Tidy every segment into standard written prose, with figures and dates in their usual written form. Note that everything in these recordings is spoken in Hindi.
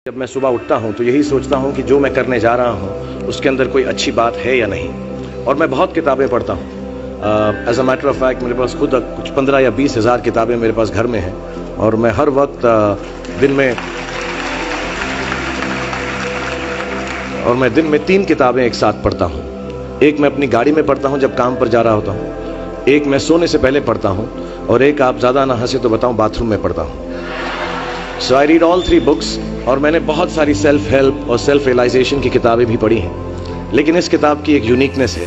जब मैं सुबह उठता हूँ तो यही सोचता हूँ कि जो मैं करने जा रहा हूँ उसके अंदर कोई अच्छी बात है या नहीं। और मैं बहुत किताबें पढ़ता हूँ। As a matter of fact मेरे पास खुद कुछ 15 या 20 हज़ार किताबें मेरे पास घर में हैं। और मैं हर वक्त दिन में 3 किताबें एक साथ पढ़ता हूँ। एक मैं अपनी गाड़ी में पढ़ता हूँ जब काम पर जा रहा होता हूँ, एक मैं सोने से पहले पढ़ता हूँ, और एक आप ज़्यादा ना हंसे तो बताऊँ बाथरूम में पढ़ता हूँ। सो आई रीड ऑल 3 बुक्स। और मैंने बहुत सारी सेल्फ हेल्प और सेल्फ रियलाइजेशन की किताबें भी पढ़ी हैं, लेकिन इस किताब की एक यूनिकनेस है।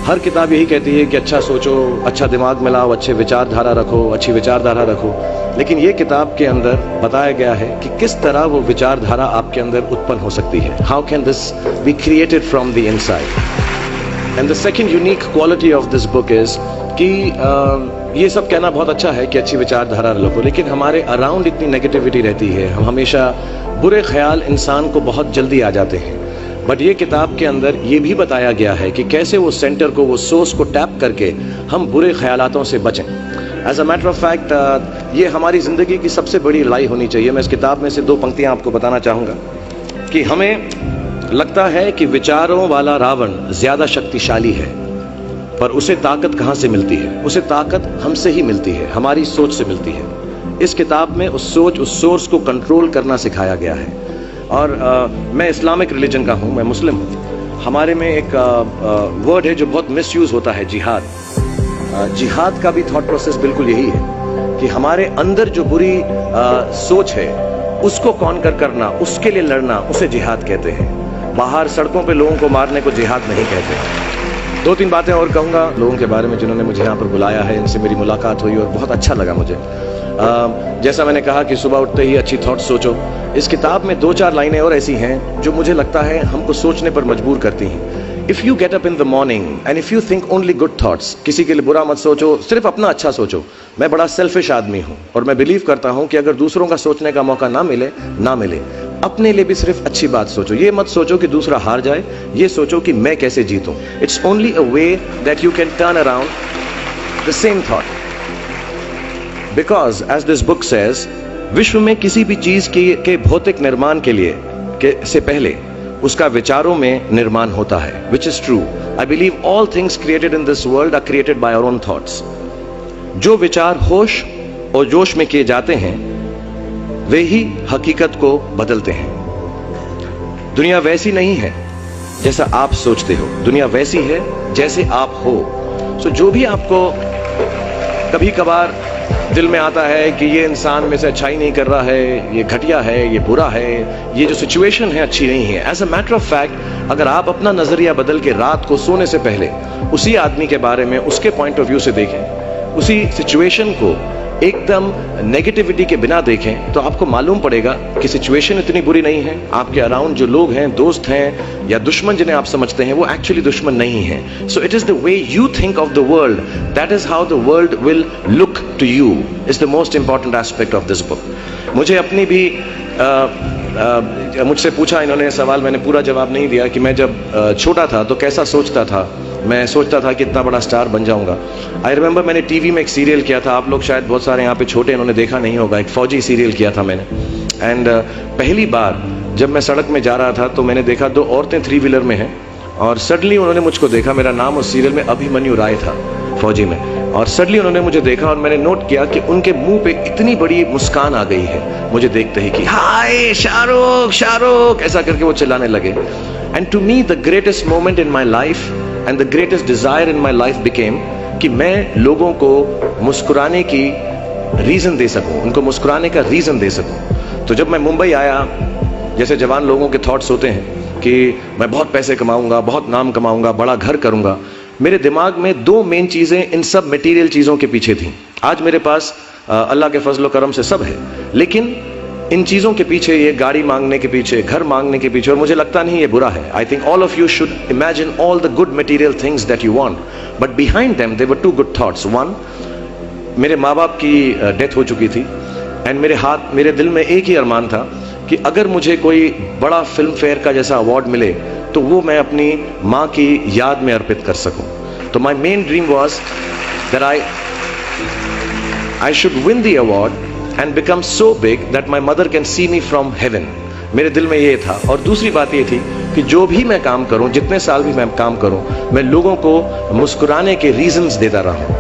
हर किताब यही कहती है कि अच्छा सोचो, अच्छा दिमाग में लाओ, अच्छे विचारधारा रखो, अच्छी विचारधारा रखो। लेकिन ये किताब के अंदर बताया गया है कि किस तरह वो विचारधारा आपके अंदर उत्पन्न हो सकती है। How can this be created from the inside. And the second unique quality of this book is कि ये सब कहना बहुत अच्छा है कि अच्छी विचारधारा रखो, लेकिन हमारे अराउंड इतनी नेगेटिविटी रहती है, हम हमेशा बुरे ख्याल इंसान को बहुत जल्दी आ जाते हैं। बट ये किताब के अंदर ये भी बताया गया है कि कैसे वो सेंटर को, वो सोर्स को टैप करके हम बुरे ख्यालातों से बचें। As a matter of fact ये हमारी ज़िंदगी की सबसे बड़ी लड़ाई होनी चाहिए। मैं इस किताब में से 2 पंक्तियाँ आपको बताना चाहूँगा कि हमें लगता है कि विचारों वाला रावण ज़्यादा शक्तिशाली है, पर उसे ताकत कहाँ से मिलती है? उसे ताकत हमसे ही मिलती है, हमारी सोच से मिलती है। इस किताब में उस सोच, उस सोर्स को कंट्रोल करना सिखाया गया है। और मैं इस्लामिक रिलीजन का हूँ, मैं मुस्लिम हूँ। हमारे में एक वर्ड है जो बहुत मिसयूज़ होता है, जिहाद। जिहाद का भी थॉट प्रोसेस बिल्कुल यही है कि हमारे अंदर जो बुरी सोच है उसको कॉन्कर करना, उसके लिए लड़ना, उसे जिहाद कहते हैं। बाहर सड़कों पे लोगों को मारने को जिहाद नहीं कहते। 2-3 बातें और कहूँगा लोगों के बारे में जिन्होंने मुझे यहाँ पर बुलाया है, इनसे मेरी मुलाकात हुई और बहुत अच्छा लगा मुझे। जैसा मैंने कहा कि सुबह उठते ही अच्छी थॉट्स सोचो। इस किताब में 2-4 लाइनें और ऐसी हैं जो मुझे लगता है हमको सोचने पर मजबूर करती हैं। If you get up in the morning and if you think only good thoughts, किसी के लिए बुरा मत सोचो, सिर्फ अपना अच्छा सोचो। मैं बड़ा सेल्फिश आदमी हूँ और मैं बिलीव करता हूँ कि अगर दूसरों का सोचने का मौका ना मिले, अपने लिए भी सिर्फ अच्छी बात सोचो। ये मत सोचो कि दूसरा हार जाए, ये सोचो कि मैं कैसे जीतूं। It's only a way that you can turn around the same thought. Because as this book says, विश्व में किसी भी चीज के भौतिक निर्माण से पहले उसका विचारों में निर्माण होता है, which is true. I believe all things created in this world are created by our own thoughts. जो विचार होश और जोश में किए जाते हैं वे ही हकीकत को बदलते हैं। दुनिया वैसी नहीं है जैसा आप सोचते हो, दुनिया वैसी है जैसे आप हो। सो जो भी आपको कभी कभार दिल में आता है कि ये इंसान में से अच्छाई नहीं कर रहा है, ये घटिया है, ये बुरा है, ये जो सिचुएशन है अच्छी नहीं है, as a matter of fact अगर आप अपना नजरिया बदल के रात को सोने से पहले उसी आदमी के बारे में उसके पॉइंट ऑफ व्यू से देखें, उसी सिचुएशन को एकदम नेगेटिविटी के बिना देखें, तो आपको मालूम पड़ेगा कि सिचुएशन इतनी बुरी नहीं है। आपके अराउंड जो लोग हैं, दोस्त हैं या दुश्मन जिन्हें आप समझते हैं, वो एक्चुअली दुश्मन नहीं है। So it is the way you think of the world, that is how the world will look to you, is the most important aspect of this book. मुझे अपनी भी मुझसे पूछा इन्होंने सवाल, मैंने पूरा जवाब नहीं दिया कि मैं जब छोटा था तो कैसा सोचता था। मैं सोचता था कि इतना बड़ा स्टार बन जाऊंगा। आई रिमेंबर मैंने टीवी में एक सीरियल किया था, आप लोग शायद बहुत सारे यहाँ पे छोटे इन्होंने देखा नहीं होगा, एक फौजी सीरियल किया था मैंने। एंड पहली बार जब मैं सड़क में जा रहा था तो मैंने देखा 2 औरतें 3 व्हीलर में हैं और सडनली उन्होंने मुझको देखा। मेरा नाम उस सीरियल में अभिमन्यु राय था, फौजी में। और सडनली उन्होंने मुझे देखा और मैंने नोट किया कि उनके मुंह पे इतनी बड़ी मुस्कान आ गई है मुझे देखते ही कि हाय शाहरुख शाहरुख, ऐसा करके वो चिल्लाने लगे। And to me the greatest moment in my life and the greatest desire in my life became कि मैं लोगों को मुस्कुराने की रीजन दे सकूं, उनको मुस्कुराने का रीजन दे सकूं। तो जब मैं मुंबई आया, जैसे जवान लोगों के थॉट्स होते हैं कि मैं बहुत पैसे कमाऊंगा, बहुत नाम कमाऊंगा, बड़ा घर करूंगा, मेरे दिमाग में 2 मेन चीजें इन सब मटेरियल चीजों के पीछे थी। आज मेरे पास अल्लाह के फजल करम से सब है, लेकिन इन चीजों के पीछे, ये गाड़ी मांगने के पीछे, घर मांगने के पीछे, और मुझे लगता नहीं ये बुरा है। I think all of you should imagine all the good material things that you want, but behind them there were 2 good thoughts. One, मेरे माँ बाप की डेथ हो चुकी थी एंड मेरे दिल में एक ही अरमान था कि अगर मुझे कोई बड़ा फिल्म फेयर का जैसा अवार्ड मिले तो वो मैं अपनी माँ की याद में अर्पित कर सकूं। तो my main dream was that I should win the award and become so big that my mother can see me from heaven मेरे दिल में ये था। और दूसरी बात ये थी कि जो भी मैं काम करूं, जितने साल भी मैं काम करूं, मैं लोगों को मुस्कुराने के रीजंस देता रहूं।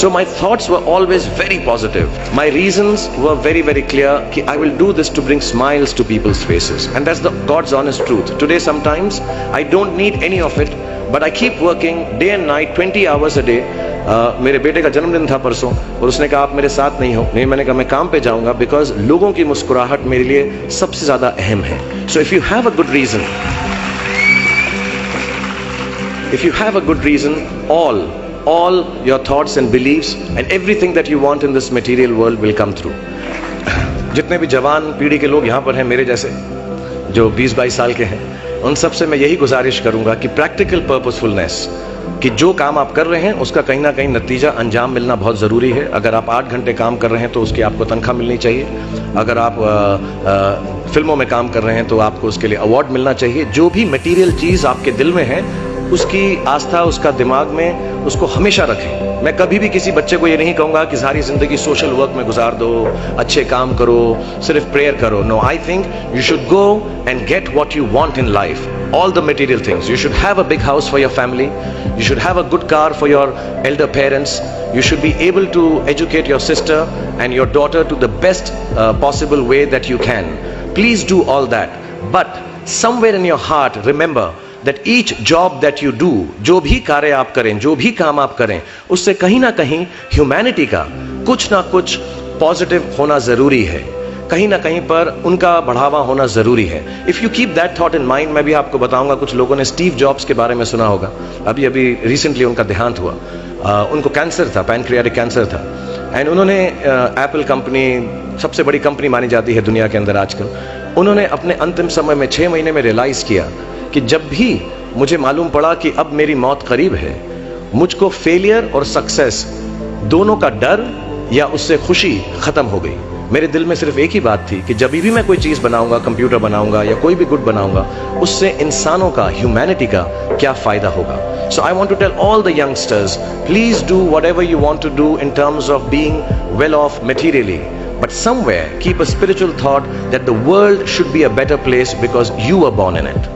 So my thoughts were always very positive. My reasons were very, very clear कि I will do this to bring smiles to people's faces. And that's the God's honest truth. Today sometimes I don't need any of it, but I keep working day and night, 20 hours a day. मेरे बेटे का जन्मदिन था परसों और उसने कहा आप मेरे साथ नहीं हो। नहीं, मैंने कहा मैं काम पे जाऊंगा, बिकॉज लोगों की मुस्कुराहट मेरे लिए सबसे ज्यादा अहम है। So if you have a good reason, if you have a good reason, all your thoughts and beliefs and everything that you want in this material world will come through. जितने भी जवान पीढ़ी के लोग यहाँ पर हैं मेरे जैसे, जो 20-22 साल के हैं, उन सब से मैं यही गुजारिश करूंगा कि प्रैक्टिकल पर्पसफुलनेस, कि जो काम आप कर रहे हैं उसका कहीं ना कहीं नतीजा अंजाम मिलना बहुत ज़रूरी है। अगर आप 8 घंटे काम कर रहे हैं तो उसकी आपको तनख्वाह मिलनी चाहिए। अगर आप फिल्मों में काम कर रहे हैं तो आपको उसके लिए अवार्ड मिलना चाहिए। जो भी मटेरियल चीज़ आपके दिल में है उसकी आस्था, उसका दिमाग में, उसको हमेशा रखें। मैं कभी भी किसी बच्चे को ये नहीं कहूँगा कि सारी ज़िंदगी सोशल वर्क में गुजार दो, अच्छे काम करो, सिर्फ प्रेयर करो। No, I think you should go and get what you want in life, all the material things. You should have a big house for your family. You should have a good car for your elder parents. You should be able to educate your sister and your daughter to the best possible way that you can. Please do all that. But somewhere in your heart, remember that each job that you do, जो भी कार्य आप करें, जो भी काम आप करें, उससे कहीं ना कहीं ह्यूमैनिटी का कुछ ना कुछ पॉजिटिव होना ज़रूरी है। कहीं ना कहीं पर उनका बढ़ावा होना जरूरी है। If you keep that thought in mind, मैं भी आपको बताऊंगा, कुछ लोगों ने स्टीव जॉब्स के बारे में सुना होगा। अभी रिसेंटली उनका देहांत हुआ। उनको कैंसर था, पैनक्रियाटिक कैंसर था, एंड उन्होंने एप्पल कंपनी सबसे बड़ी कंपनी मानी जाती है दुनिया के अंदर आजकल। उन्होंने अपने अंतिम समय में 6 महीने में रियलाइज किया कि जब भी मुझे मालूम पड़ा कि अब मेरी मौत करीब है, मुझको फेलियर और सक्सेस दोनों का डर या उससे खुशी खत्म हो गई। मेरे दिल में सिर्फ एक ही बात थी कि जब भी मैं कोई चीज़ बनाऊंगा, कंप्यूटर बनाऊंगा या कोई भी गुड बनाऊंगा, उससे इंसानों का, ह्यूमैनिटी का क्या फ़ायदा होगा। So I want to tell all the youngsters, please do whatever you want to do in terms of being well off materially, but somewhere keep a spiritual thought that the world should be a better place because you were born in it.